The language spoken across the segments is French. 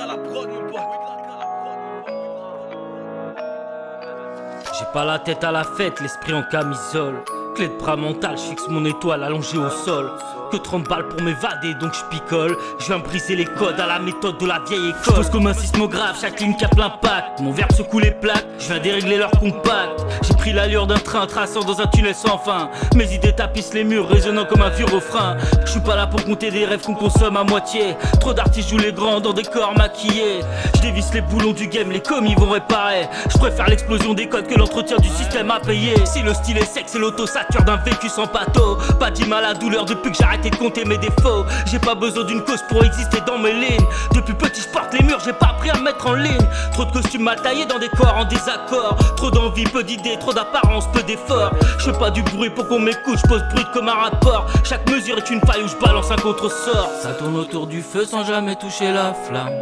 à la prod, mon pote. J'ai pas la tête à la fête, l'esprit en camisole. Clé de bras mental, je fixe mon étoile allongée au sol. Que 30 balles pour m'évader, donc je picole. Je viens briser les codes à la méthode de la vieille école. Je pose comme un sismographe, chaque ligne capte l'impact. Mon verbe secoue les plaques, je viens dérégler leur compact. J'ai pris l'allure d'un train traçant dans un tunnel sans fin. Mes idées tapissent les murs, résonnant comme un vieux refrain. Je suis pas là pour compter des rêves qu'on consomme à moitié. Trop d'artistes jouent les grands dans des corps maquillés. Je dévisse les boulons du game, les commis vont réparer. Je préfère l'explosion des codes que l'entretien du système à payer. Si le style est sexe, c'est l'autosature d'un vécu sans pâteau. Pas dit mal à douleur depuis que j'ai arrêté de compter mes défauts. J'ai pas besoin d'une cause pour exister dans mes lignes. Depuis petit je porte les murs, j'ai pas appris à me mettre en ligne. Trop de costumes mal taillés dans des corps en désaccord. Trop d'envie, peu d'idées, trop d'apparence, peu d'efforts. Je fais pas du bruit pour qu'on m'écoute, je pose brut comme un rapport. Chaque mesure est une faille où je balance un contresort. Ça tourne autour du feu sans jamais toucher la flamme.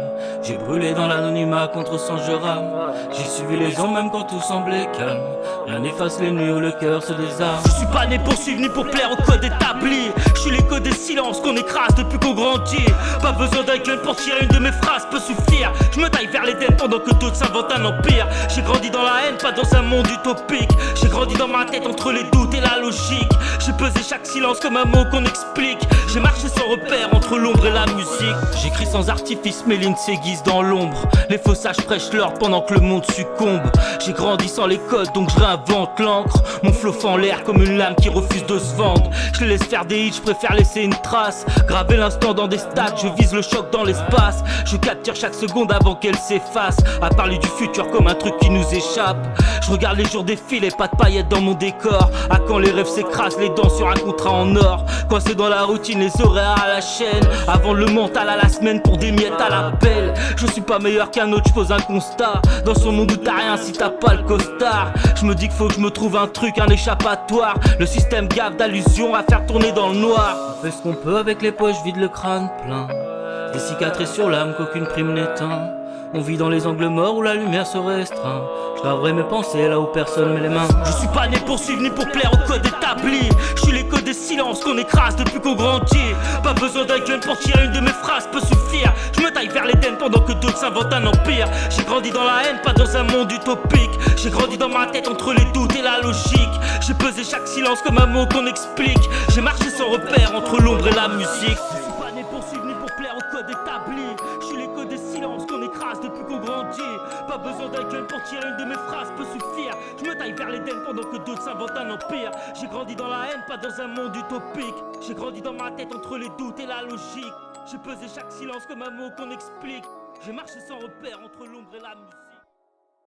J'ai brûlé dans l'anonymat, contre sang je rame. J'ai suivi les gens même quand tout semblait calme. Rien n'efface les nuits où le cœur se désarme. Je suis pas né pour suivre ni pour plaire au code établi. Je suis l'écho des silences qu'on écrase depuis qu'on grandit. Pas besoin d'un gun pour tirer une de mes phrases peut suffire. Je me taille vers l'Éden pendant que d'autres s'inventent un empire. J'ai grandi dans la haine, pas dans un monde utopique. J'ai grandi dans ma tête entre les doutes et la logique. J'ai pesé chaque silence comme un mot qu'on explique. J'ai marché sans repère entre l'ombre et la musique. J'écris sans artifice, mes lignes s'aiguisent dans l'ombre. Les faux sages prêchent l'ordre pendant que le monde succombe. J'ai grandi sans les codes donc je réinvente l'encre. Mon flow fend l'air comme une lame qui refuse de se vendre. Je les laisse faire des hits, je préfère laisser une trace. Graver l'instant dans des stades, je vise le choc dans l'espace. Je capture chaque seconde avant qu'elle s'efface. À parler du futur comme un truc qui nous échappe. Je regarde les jours défiler, pas de paillettes dans mon décor. À quand les rêves s'écrasent, les dents sur un contrat en or. Coincé dans la routine, les horaires à la chaîne. Avant le mental à la semaine pour des miettes à l'appel. Je suis pas meilleur qu'un autre, je pose un constat. Dans ce monde où t'as rien si t'as pas le costard. Je me dis qu'il faut que je me trouve un truc, un échappatoire. Le système gave d'allusions à faire tourner dans le noir. On fait ce qu'on peut avec les poches, vide le crâne plein. Des cicatrices sur l'âme qu'aucune prime n'éteint. On vit dans les angles morts où la lumière se restreint. Je graverai mes pensées là où personne met les mains. Je suis pas né pour suivre ni pour plaire au code établi. Je suis l'écho des silences qu'on écrase depuis qu'on grandit. Pas besoin d'un gun pour tirer une de mes phrases peut suffire. Je me taille vers l'Éden pendant que d'autres s'inventent un empire. J'ai grandi dans la haine, pas dans un monde utopique. J'ai grandi dans ma tête entre les doutes et la logique. J'ai pesé chaque silence comme un mot qu'on explique. J'ai marché sans repère entre l'ombre et la musique. Je suis pas né pour suivre ni pour plaire au code établi. Je suis l'écho des silences qu'on écrase depuis qu'on grandit. Pas besoin d'un gun pour tirer une de mes phrases peut suffire. Je me taille vers l'Éden pendant que d'autres s'inventent un empire. J'ai grandi dans la haine, pas dans un monde utopique. J'ai grandi dans ma tête entre les doutes et la logique. J'ai pesé chaque silence comme un mot qu'on explique. J'ai marché sans repère entre l'ombre et la musique.